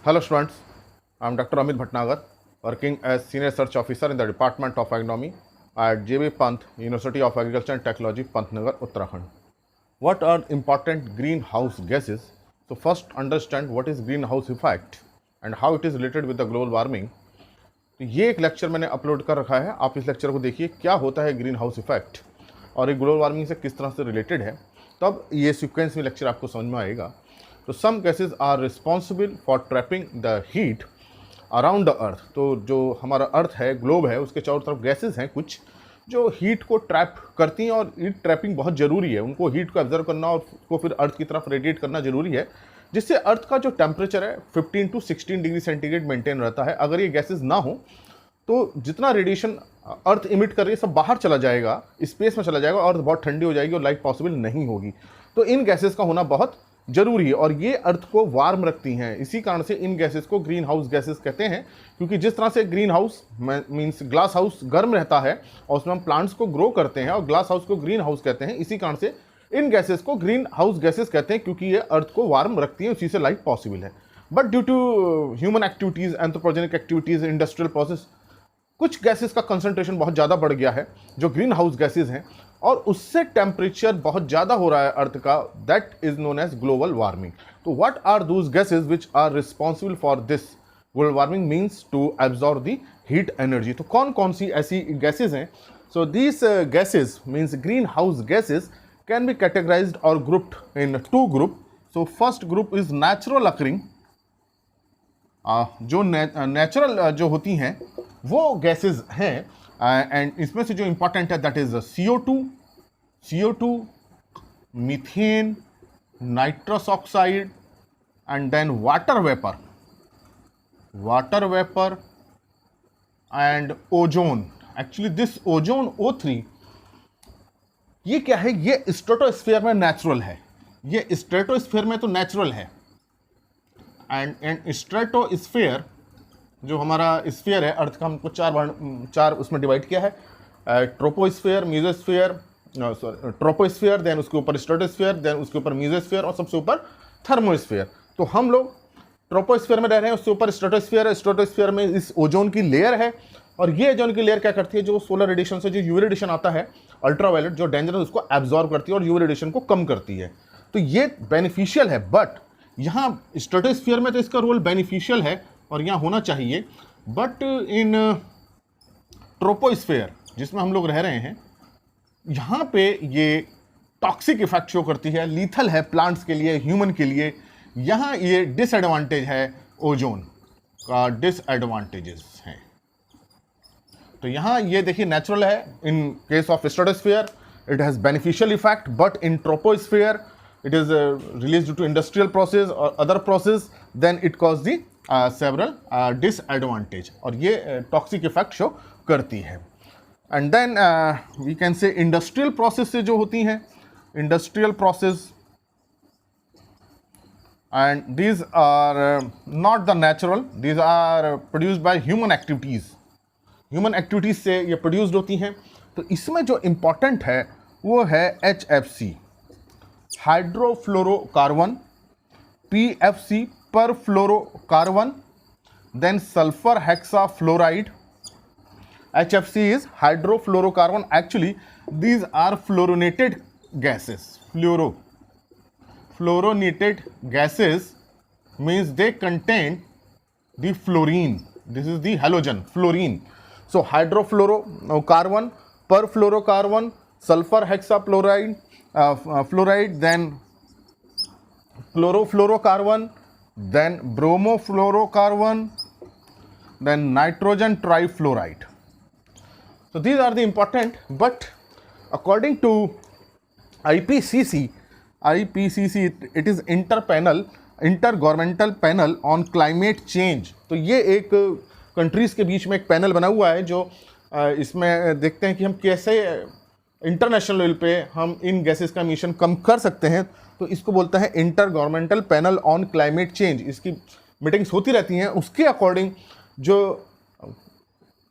Hello students, I am Dr. Amit Bhatnagar, working as Senior Research Officer in the Department of Agronomy at JB Pant, University of Agriculture and Technology, Pantnagar, Uttarakhand. What are important greenhouse gases? So first understand what is greenhouse effect and how it is related with the global warming. तो ये एक lecture मैंने upload कर रखा है, आप इस lecture को देखिए क्या होता है ग्रीन हाउस इफेक्ट और ये ग्लोबल वार्मिंग से किस तरह से रिलेटेड है, तब ये सीक्वेंस में लेक्चर आपको समझ में आएगा. तो some gases are responsible for trapping the heat around the earth. तो जो हमारा अर्थ है, ग्लोब है, उसके चारों तरफ गैसेज हैं कुछ जो हीट को ट्रैप करती हैं और हीट ट्रैपिंग बहुत ज़रूरी है. उनको हीट को ऑब्जर्व करना और उसको फिर अर्थ की तरफ रेडिएट करना ज़रूरी है, जिससे अर्थ का जो टेम्परेचर है 15 to 16 डिग्री सेंटीग्रेड मेंटेन रहता है. अगर ये गैसेज ना हो तो जितना रेडिएशन अर्थ इमिट कर रही है सब बाहर चला जाएगा, स्पेस में चला जाएगा, अर्थ बहुत ठंडी हो जाएगी और लाइफ पॉसिबल नहीं होगी. तो इन गैसेज का होना बहुत जरूरी है और ये अर्थ को वार्म रखती हैं. इसी कारण से इन गैसेज को ग्रीन हाउस गैसेज कहते हैं, क्योंकि जिस तरह से green house means glass house गर्म रहता है और उसमें हम प्लांट्स को ग्रो करते हैं और ग्लास हाउस को ग्रीन हाउस कहते हैं. इसी कारण से इन गैसेज को ग्रीन हाउस गैसेज कहते हैं, क्योंकि ये अर्थ को वार्म रखती हैं, उसी से लाइफ पॉसिबल है. But due to human activities, anthropogenic activities, industrial process, कुछ गैसेस का कंसंट्रेशन बहुत ज़्यादा बढ़ गया है जो ग्रीन हाउस गैसेज हैं, और उससे टेम्परेचर बहुत ज़्यादा हो रहा है अर्थ का. That is known as global warming. तो what are those gases which are responsible for this global warming means to absorb the heat energy. तो कौन कौन सी ऐसी गैसेज हैं? So these gases means green house gases can be categorized और grouped in two group. So first group is natural occurring. जो natural जो होती हैं वो गैसेज हैं, एंड इसमें से जो इंपॉर्टेंट है that is CO2, methane, nitrous oxide, and then water vapour and ozone. Actually this ozone O3 ये क्या है? ये स्ट्रेटोस्फीयर में नेचुरल है. ये स्ट्रेटोस्फीयर में तो नेचुरल है, एंड स्ट्रेटोस्फीयर जो हमारा स्फीयर है अर्थ का, हमको चार उसमें डिवाइड किया है. ट्रोपोस्फीयर, मेसोस्फीयर, ट्रोपोस्फीयर, देन उसके ऊपर स्ट्रेटोस्फीयर, देन उसके ऊपर मेसोस्फीयर और सबसे ऊपर थर्मोस्फीयर. तो हम लोग ट्रोपोस्फीयर में रह रहे हैं, उसके ऊपर स्ट्रेटोस्फीयर है. स्ट्रेटोस्फीयर में इस ओजोन की लेयर है, और ये ओजोन की लेयर क्या करती है? जो सोलर रेडिएशन से जो यूवी रेडिएशन आता है, अल्ट्रावायलेट जो डेंजरस, उसको एब्जॉर्ब करती है और यूवी रेडिएशन को कम करती है. तो ये बेनिफिशियल है. बट यहाँ स्ट्रेटोस्फीयर में तो इसका रोल बेनिफिशियल है और यहाँ होना चाहिए, बट इन ट्रोपोस्फीयर जिसमें हम लोग रह रहे हैं, यहाँ पे ये टॉक्सिक इफेक्ट शो करती है, लीथल है प्लांट्स के लिए, ह्यूमन के लिए. यहाँ ये डिसएडवांटेज है, ओजोन का डिसएडवांटेजेस हैं. तो यहाँ ये देखिए नेचुरल है. In case of stratosphere it has beneficial effect, but in troposphere it is released due to industrial process or other process, then it cause the several disadvantage, और ये toxic effect show करती है. and then we can say industrial process से जो होती हैं, industrial process, and these are not the natural, these are produced by human activities. human activities से ये produced होती हैं. तो इसमें जो important है वो है HFC, hydrofluorocarbon, PFC, perfluorocarbon, then sulfur hexafluoride. HFC is hydrofluorocarbon. Actually these are fluorinated gases. Fluorinated gases means they contain the fluorine. This is the halogen fluorine. So hydrofluorocarbon, perfluorocarbon, sulfur hexafluoride, fluoride, then chlorofluorocarbon, then bromofluorocarbon, then nitrogen trifluoride. So these are the important, but according to IPCC, it is intergovernmental panel on climate change. तो ये एक countries के बीच में एक panel बना हुआ है जो इसमें देखते हैं कि हम कैसे इंटरनेशनल लेवल पे हम इन गैसेस का एमिशन कम कर सकते हैं. तो इसको बोलते हैं intergovernmental panel on climate change. इसकी मीटिंग्स होती रहती हैं. उसके अकॉर्डिंग जो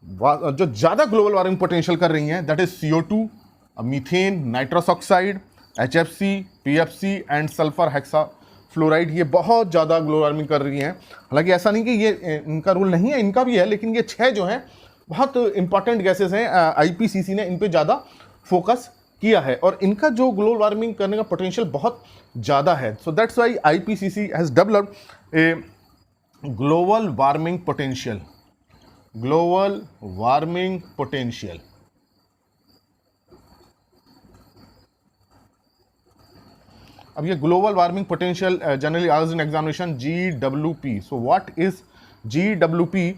ज़्यादा ग्लोबल वार्मिंग पोटेंशियल कर रही हैं, that is CO2, methane, nitrous oxide, HFC, PFC and sulphur hexa fluoride, ये बहुत ज़्यादा ग्लोबल वार्मिंग कर रही हैं। हालांकि ऐसा नहीं कि ये इनका रूल नहीं है, इनका भी है, लेकिन ये 6 जो हैं बहुत इंपॉर्टेंट गैसेस हैं। आईपीसीसी ने इन पे ज़्यादा फोकस किया है और इनका जो ग्लोबल वार्मिंग करने का पोटेंशियल बहुत ज़्यादा है। So that's why IPCC has developed a global warming potential, global warming potential. अब ये global warming potential generally asked in examination GWP। So what is GWP?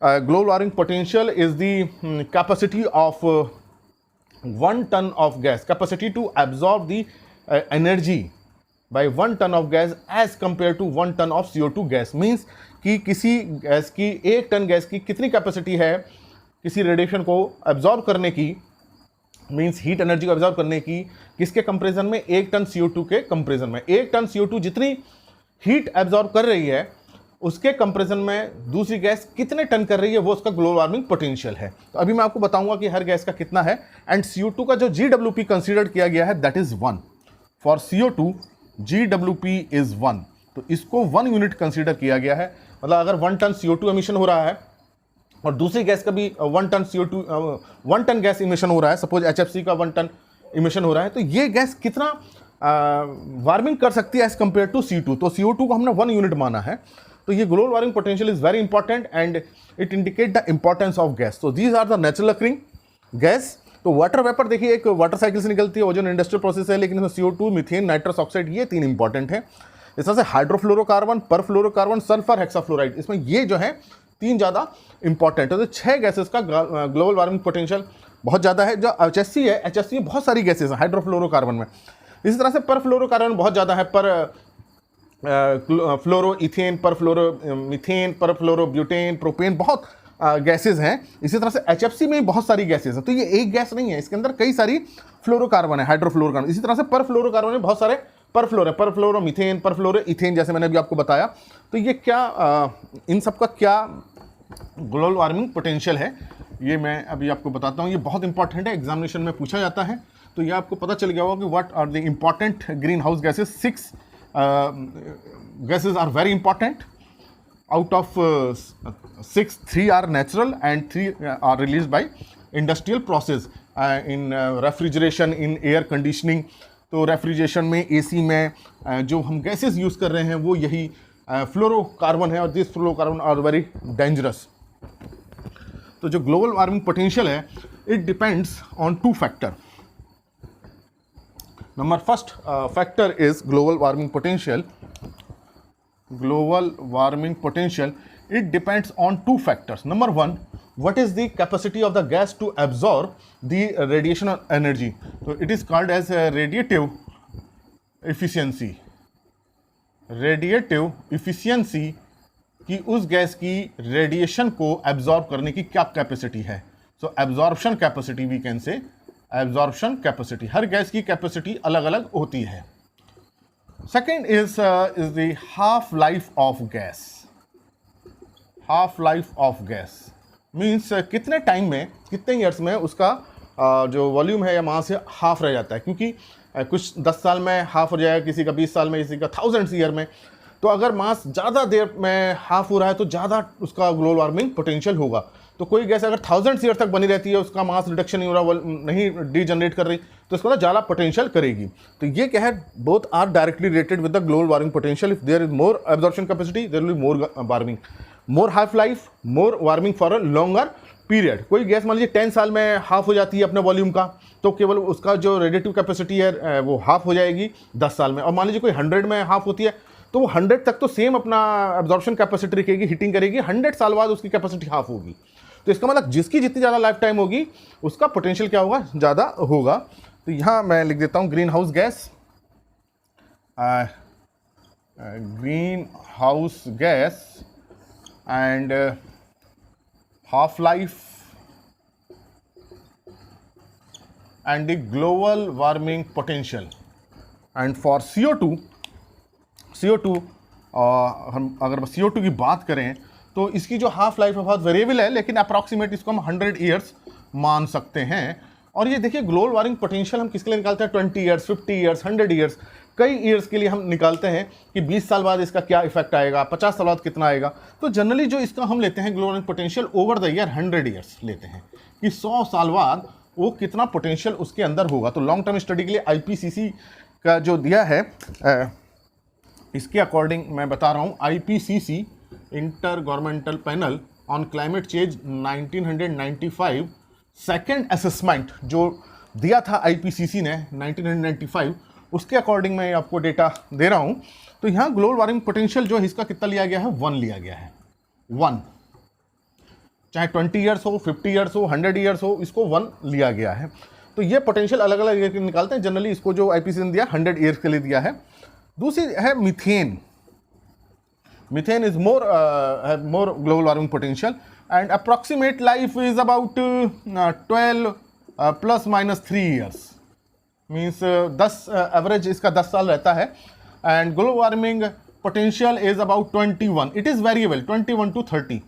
Global warming potential is the capacity of 1 ton of gas, capacity to absorb the energy by 1 ton of gas as compared to 1 ton of CO2 gas। Means कि किसी gas की 1 ton gas की कितनी capacity है किसी radiation को absorb करने की, मीन्स हीट एनर्जी को एब्जॉर्ब करने की, किसके कंपेरिजन में? 1 टन CO2 के कंपेरिजन में। 1 टन CO2 जितनी हीट एब्जॉर्ब कर रही है उसके कंपेरिजन में दूसरी गैस कितने टन कर रही है, वो उसका ग्लोबल वार्मिंग पोटेंशियल है। तो अभी मैं आपको बताऊंगा कि हर गैस का कितना है। एंड CO2 का जो GWP कंसीडर किया गया है that is 1। For CO2 GWP is 1। तो इसको 1 यूनिट कंसीडर किया गया है। मतलब अगर 1 टन CO2 एमिशन हो रहा है और दूसरी गैस का भी 1 ton CO2 1 ton gas emission हो रहा है, सपोज HFC का 1 टन इमिशन हो रहा है, तो ये गैस कितना वार्मिंग कर सकती है एज कंपेयर टू CO2। तो CO2 को हमने 1 यूनिट माना है। तो ये global warming potential is very important and it indicate the importance of gas. तो these are the natural occurring gas. तो वाटर वेपर देखिए एक वाटर साइकिल से निकलती है, ओजोन इंडस्ट्रियल प्रोसेस है, लेकिन इसमें CO2, मीथेन, नाइट्रस ऑक्साइड, ये 3 इंपॉर्टेंट है। इस तरह से हाइड्रोफ्लोरोकार्बन, परफ्लोरोकार्बन, सल्फर हेक्साफ्लोराइड, इसमें ये जो है 3 ज़्यादा इंपॉर्टेंट है। तो 6 गैसेस का ग्लोबल वार्मिंग पोटेंशियल बहुत ज़्यादा है। जो HFC है, HFC में बहुत सारी गैसेस हैं हाइड्रोफ्लोरोकार्बन में। इसी तरह से परफ्लोरोकार्बन बहुत ज़्यादा है, पर फ्लोरो इथेन, परफ्लोरो मीथेन, परफ्लोरो ब्यूटेन, प्रोपेन, बहुत गैसेस हैं। इसी तरह से HFC में बहुत सारी गैसेस हैं। तो ये एक गैस नहीं है, इसके अंदर कई सारी फ्लोरोकार्बन है, हाइड्रोफ्लोरोकार्बन। इसी तरह से परफ्लोरोकार्बन में बहुत सारे परफ्लोरो मीथेन, परफ्लोरो इथेन, जैसे मैंने अभी आपको बताया। तो ये क्या इन सब का क्या ग्लोबल वार्मिंग पोटेंशियल है, ये मैं अभी आपको बताता हूँ। ये बहुत इंपॉर्टेंट है, एग्जामिनेशन में पूछा जाता है। तो ये आपको पता चल गया होगा कि what are the important green house gases. 6 gases are very important. Out of 6, 3 are natural and 3 are released by industrial process in refrigeration, in air conditioning। तो रेफ्रिजरेशन में, AC में जो हम गैसेस यूज़ कर रहे हैं वो यही फ्लोरोकार्बन है और this fluorocarbon are very dangerous. तो जो ग्लोबल वार्मिंग पोटेंशियल है it depends on 2 factor. Number first factor is global warming potential. Global warming potential, it depends on 2 factors. Number 1, what is the capacity of the gas to absorb the radiation energy? So it is called as radiative efficiency. Radiative efficiency कि उस gas की radiation को absorb करने की क्या capacity है। So absorption capacity we can say, absorption capacity. हर gas की कैपेसिटी अलग अलग होती है। Second is the half life of gas. Half life of gas means कितने टाइम में, कितने ईयर्स में उसका जो वॉल्यूम है या मास से हाफ रह जाता है। क्योंकि कुछ 10 साल में हाफ हो जाएगा, किसी का 20 साल में, किसी का 1000 ईयर में। तो अगर मास ज़्यादा देर में हाफ हो रहा है तो ज़्यादा उसका ग्लोबल वार्मिंग पोटेंशियल होगा। तो कोई गैस अगर 1000 ईयर तक बनी रहती है, उसका मास रिडक्शन नहीं हो रहा, नहीं डीजनरेट कर रही, तो इसको ज़्यादा पोटेंशियल करेगी। तो ये क्या है, both are directly related with the global warming potential. If there is more absorption capacity there will be more warming, more half life, more warming for a longer period. कोई गैस मान लीजिए 10 साल में हाफ हो जाती है अपने volume का, तो केवल उसका जो रेडिएटिव कैपेसिटी है वो हाफ हो जाएगी 10 साल में। और मान लीजिए कोई 100 में हाफ होती है, तो वो 100 तक तो सेम अपना एब्जॉर्प्शन कैपेसिटी रखेगी, हीटिंग करेगी। 100 साल बाद उसकी कैपेसिटी हाफ होगी। तो इसका मतलब जिसकी जितनी ज़्यादा लाइफ टाइम होगी उसका पोटेंशियल क्या होगा, ज़्यादा होगा। तो यहाँ मैं लिख देता हूँ green house gas, green house gas and half life and the global warming potential. And for CO2 हम अगर CO2 की बात करें तो इसकी जो हाफ लाइफ है बहुत वेरिएबल है, लेकिन अप्रॉक्सीमेट इसको हम 100 ईयर्स मान सकते हैं। और ये देखिए ग्लोबल वार्मिंग पोटेंशियल हम किसके लिए निकालते हैं, 20 ईयर्स, 50 ईयर्स, 100 ईयर्स। कई ईयर्स के लिए हम निकालते हैं कि 20 साल बाद इसका क्या इफेक्ट आएगा, 50 साल बाद कितना आएगा। तो जनरली जो इसका हम लेते हैं global warming potential over the year 100 years लेते हैं कि 100 साल बाद वो कितना पोटेंशियल उसके अंदर होगा। तो लॉन्ग टर्म स्टडी के लिए आईपीसीसी का जो दिया है इसके अकॉर्डिंग मैं बता रहा हूँ, IPCC inter governmental panel on climate change 1995 second assessment जो दिया था आईपीसीसी ने 1995, उसके अकॉर्डिंग मैं आपको डेटा दे रहा हूँ। तो यहाँ ग्लोबल वार्मिंग पोटेंशियल जो है इसका कितना लिया गया है, 1 लिया गया है। 1, चाहे 20 ईयर्स हो, 50 ईयर्स हो, 100 ईयर्स हो, इसको 1 लिया गया है। तो ये पोटेंशियल अलग अलग ईयर के निकालते हैं। जनरली इसको जो आईपीसीसी ने दिया 100 ईयर्स के लिए दिया है। दूसरी है methane. Methane is more global warming potential and approximate life is about 12 plus minus 3 years, means 10 average इसका 10 साल रहता है। And global warming potential is about 21, it is variable 21 to 30।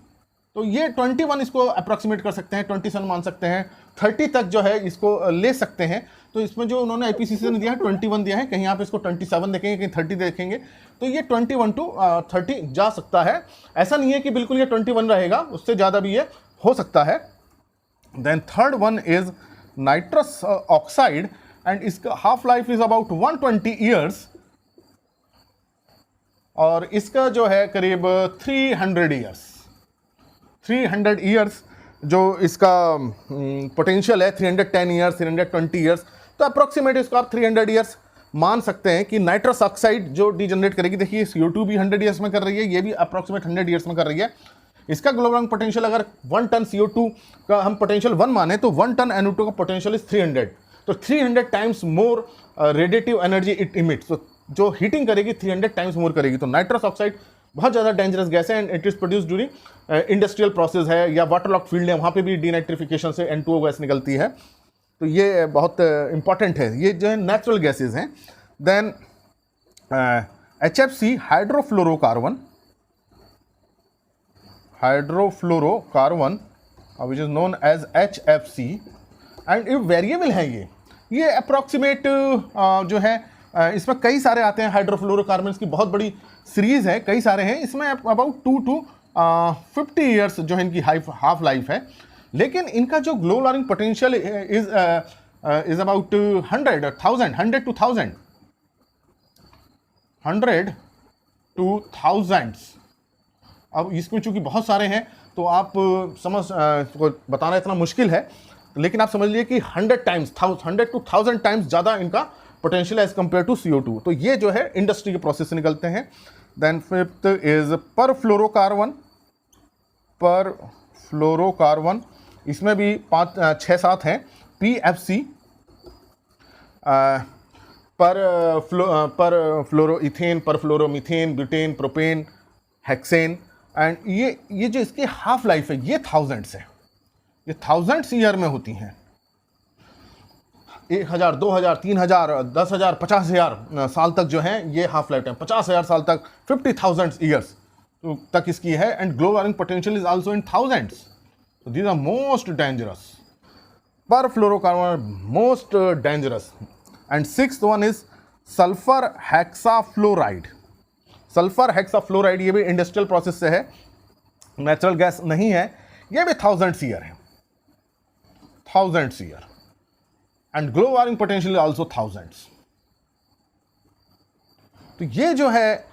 तो ये 21 इसको अप्रॉक्सीमेट कर सकते हैं, 27 मान सकते हैं, 30 तक जो है इसको ले सकते हैं। तो इसमें जो उन्होंने आईपीसीसी ने दिया है 21 दिया है, कहीं आप इसको 27 देखेंगे, कहीं 30 देखेंगे। तो ये 21 to 30 जा सकता है। ऐसा नहीं है कि बिल्कुल ये 21 रहेगा, उससे ज़्यादा भी ये हो सकता है। Then third one is nitrous oxide and इसका half life is about 120 years और इसका जो है करीब 300 ईयर्स। 300 ईयर्स जो इसका पोटेंशियल है, 310 ईयर्स, 320 ईयर्स। तो अप्रॉक्सीमेट इसको आप 300 ईयर्स मान सकते हैं कि नाइट्रस ऑक्साइड जो डिजनरेट करेगी। देखिए CO2 भी 100 ईयर्स में कर रही है, ये भी अप्रॉक्सीमेट 100 ईयर्स में कर रही है। इसका ग्लोबल वार्मिंग पोटेंशियल अगर 1 टन CO2 का हम पोटेंशियल 1 माने तो 1 टन NO2 का पोटेंशियल इज 300। तो 300 times more radiative energy it emits. तो जो हीटिंग करेगी 300 टाइम्स मोर करेगी। तो नाइट्रस ऑक्साइड बहुत ज़्यादा डेंजरस गैस है and it is produce during industrial process है या वाटर लॉक फील्ड है, वहाँ पे भी डीनाइट्रिफिकेशन से N2O गैस निकलती है। तो ये बहुत इंपॉर्टेंट है, ये जो है नेचुरल गैसेज हैं। Then HFC hydrofluorocarbon which is known as HFC and ये वेरिएबल है। ये अप्रॉक्सीमेट जो है इसमें कई सारे आते हैं। हाइड्रोफ्लोरोकार्बन्स की बहुत बड़ी सीरीज है, कई सारे हैं। इसमें अबाउट 2 to 50 ईयर्स जो है इनकी हाफ लाइफ है। लेकिन इनका जो global warming potential is about 100 to thousands। अब इसमें चूंकि बहुत सारे हैं तो आप समझ को बताना इतना मुश्किल है, लेकिन आप समझ लीजिए कि 100 टाइम्स 100 to 1000 टाइम्स ज़्यादा इनका potential as compare to CO2। तो ये जो है इंडस्ट्री के प्रोसेस से निकलते हैं। देन फिफ्थ इज परफ्लोरोकार्बन, इसमें भी 5-6-7 हैं। PFC perfluoroethane, perfluoromethane, butane, propane, hexane and ये जो इसकी हाफ लाइफ है ये थाउजेंड्स है, ये थाउजेंड्स ईयर में होती हैं। 1000, 2000, 3000, 10,000, 50,000 साल तक जो है ये हाफ लाइफ टाइम, 50,000 साल तक, 50,000 ईयर्स तक इसकी है। And global warming potential is also in thousands. So these are most dangerous. Perfluorocarbon most dangerous. And sixth one is sulfur hexafluoride. Sulphur hexafluoride ये भी इंडस्ट्रियल प्रोसेस से है, नेचुरल गैस नहीं है। ये भी 1000 ईयर है, 1000 year. And global warming potential also 1000। तो ये जो है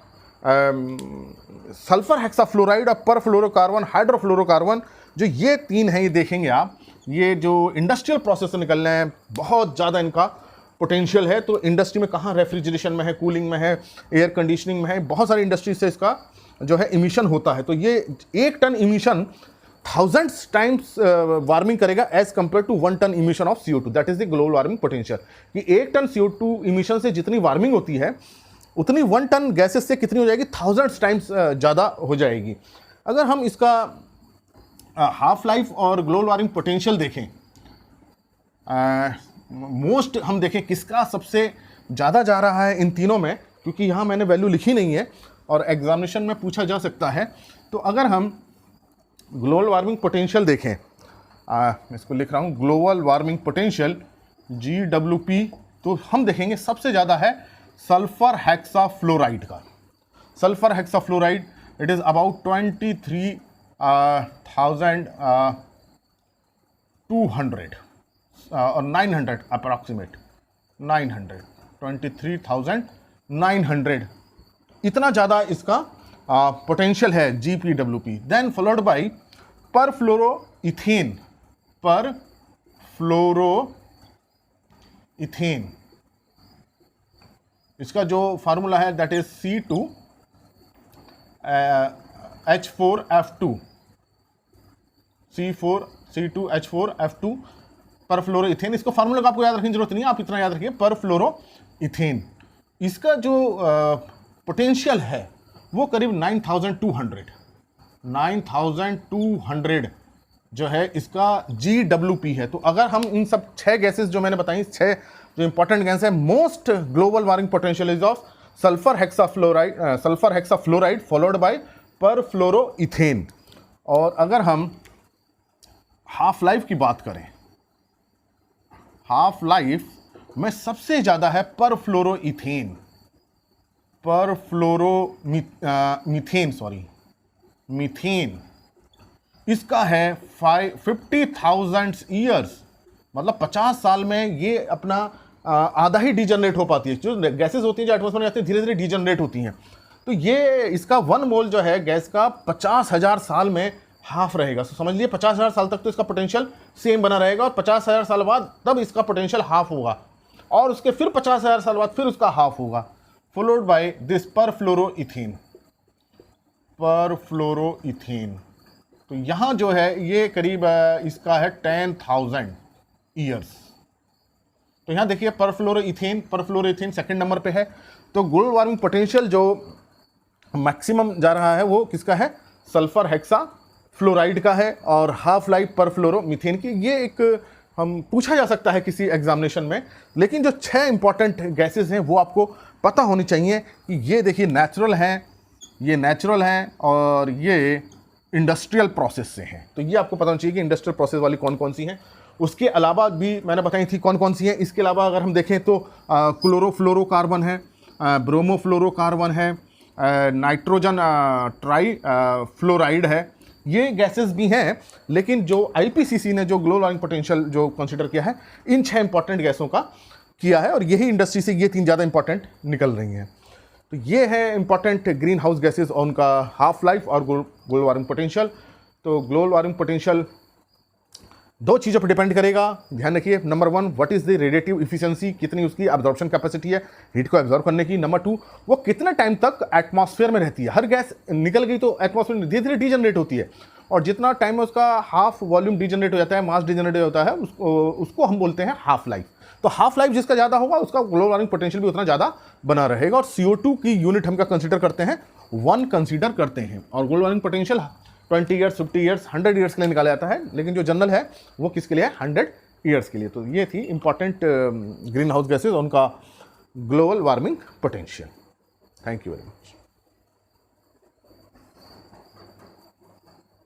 सल्फर हेक्साफ्लोराइड और परफ्लोरोकार्बन, हाइड्रोफ्लोरोकार्बन, जो ये 3 हैं, ये देखेंगे आप, ये जो इंडस्ट्रियल प्रोसेस से निकल रहे हैं, बहुत ज़्यादा इनका पोटेंशियल है। तो इंडस्ट्री में कहाँ, रेफ्रिजरेशन में है, कूलिंग में है, एयर कंडीशनिंग में है, बहुत सारी इंडस्ट्री से इसका जो है इमिशन होता है। तो ये 1 टन इमिशन 1000 टाइम्स वार्मिंग करेगा as compare to 1 ton emission of CO2। That is the global warming potential. कि 1 टन CO2 इमिशन से जितनी वार्मिंग होती है उतनी 1 टन गैसेस से कितनी हो जाएगी, 1000 टाइम्स ज़्यादा हो जाएगी। अगर हम इसका हाफ लाइफ और ग्लोबल वार्मिंग पोटेंशियल देखें, मोस्ट हम देखें किसका सबसे ज़्यादा जा रहा है इन तीनों में, क्योंकि यहाँ मैंने वैल्यू लिखी नहीं है और एग्जामिनेशन में पूछा जा सकता है। तो अगर हम ग्लोबल वार्मिंग पोटेंशियल देखें, इसको लिख रहा हूँ ग्लोबल वार्मिंग पोटेंशियल GWP, तो हम देखेंगे सबसे ज़्यादा है सल्फर हेक्साफ्लोराइड का। Sulphur hexafluoride it is about 23,200 और 900 अप्रॉक्सीमेट 23,900 इतना ज़्यादा इसका पोटेंशियल है GPWP। Then followed by perfluoroethane. Perfluoroethane इसका जो फार्मूला है दैट इज C2H4F2 C2H4F2 परफ्लोरोइथेन। इसको फार्मूला का आपको याद रखने की जरूरत नहीं है, आप इतना याद रखिए परफ्लोरोइथेन। इसका जो पोटेंशियल है वो करीब 9,200 जो है इसका GWP है। तो अगर हम इन सब 6 गैसेस जो मैंने बताई, 6 जो इंपॉर्टेंट गैस है, most global warming potential is of sulphur hexafluoride followed by perfluoroethane. और अगर हम हाफ लाइफ की बात करें, हाफ लाइफ में सबसे ज़्यादा है परफ्लोरोइथेन, मीथेन इसका है 50,000 ईयर्स, मतलब 50 साल में ये अपना आधा ही डिजनरेट हो पाती है। जो गैसेस होती हैं जो एटमॉस्फेयर में आती हैं धीरे धीरे डिजनरेट होती हैं। तो ये इसका 1 मोल जो है गैस का 50,000 साल में हाफ रहेगा। तो समझ लिए 50,000 साल तक तो इसका पोटेंशियल सेम बना रहेगा और 50,000 साल बाद तब इसका पोटेंशियल हाफ होगा और उसके फिर 50,000 साल बाद फिर उसका हाफ होगा, फॉलोड बाय दिस परफ्लोरोइथेन। तो यहाँ जो है ये करीब इसका है 10,000 ईयर्स। तो यहाँ देखिए परफ्लोरोइथेन सेकंड नंबर पे है। तो ग्लोबल वार्मिंग पोटेंशियल जो मैक्सिमम जा रहा है वो किसका है, सल्फर हेक्साफ्लोराइड का है और हाफ लाइफ परफ्लोरोमीथेन की। ये एक हम पूछा जा सकता है किसी एग्जामिनेशन में, लेकिन जो 6 इंपॉर्टेंट गैसेस हैं वो आपको पता होनी चाहिए कि ये देखिए नेचुरल हैं और ये इंडस्ट्रियल प्रोसेस से हैं। तो ये आपको पता होना चाहिए कि इंडस्ट्रियल प्रोसेस वाली कौन कौन सी हैं। उसके अलावा भी मैंने बताई थी कौन कौन सी हैं। इसके अलावा अगर हम देखें तो क्लोरोफ्लोरोकार्बन है, ब्रोमोफ्लोरोकार्बन है, नाइट्रोजन ट्राई फ्लोराइड है, ये गैसेस भी हैं। लेकिन जो IPCC ने जो ग्लोबल वार्मिंग पोटेंशियल जो कंसीडर किया है इन 6 इंपॉर्टेंट गैसों का किया है और यही इंडस्ट्री से ये 3 ज़्यादा इंपॉर्टेंट निकल रही हैं। तो ये है इंपॉर्टेंट ग्रीन हाउस गैसेज और उनका हाफ लाइफ और ग्लोबल वार्मिंग पोटेंशियल। तो ग्लोबल वार्मिंग पोटेंशियल 2 चीज़ों पर डिपेंड करेगा, ध्यान रखिए। Number 1 what is the radiative efficiency, कितनी उसकी एब्जॉर्प्शन कैपेसिटी है हीट को एब्जॉर्ब करने की। नंबर 2 वो कितने टाइम तक एटमॉस्फेयर में रहती है। हर गैस निकल गई तो एटमॉस्फेयर में धीरे धीरे डिजनरेट होती है और जितना टाइम में उसका हाफ वॉल्यूम डिजनरेट हो जाता है, मास डिजनरेट होता है, उसको हम बोलते हैं हाफ लाइफ। तो हाफ लाइफ जिसका ज़्यादा होगा उसका ग्लोबल वार्मिंग पोटेंशियल भी उतना ज़्यादा बना रहेगा। और CO2 की यूनिट हम क्या कंसीडर करते हैं, 1 कंसीडर करते हैं। और global warming potential 20 years, 50 years, 100 years के लिए निकाला जाता है, लेकिन जो जनरल है वो किसके लिए है, 100 ईयर्स के लिए। तो ये थी इंपॉर्टेंट ग्रीन हाउस गैसेज, उनका global warming potential. Thank you very much.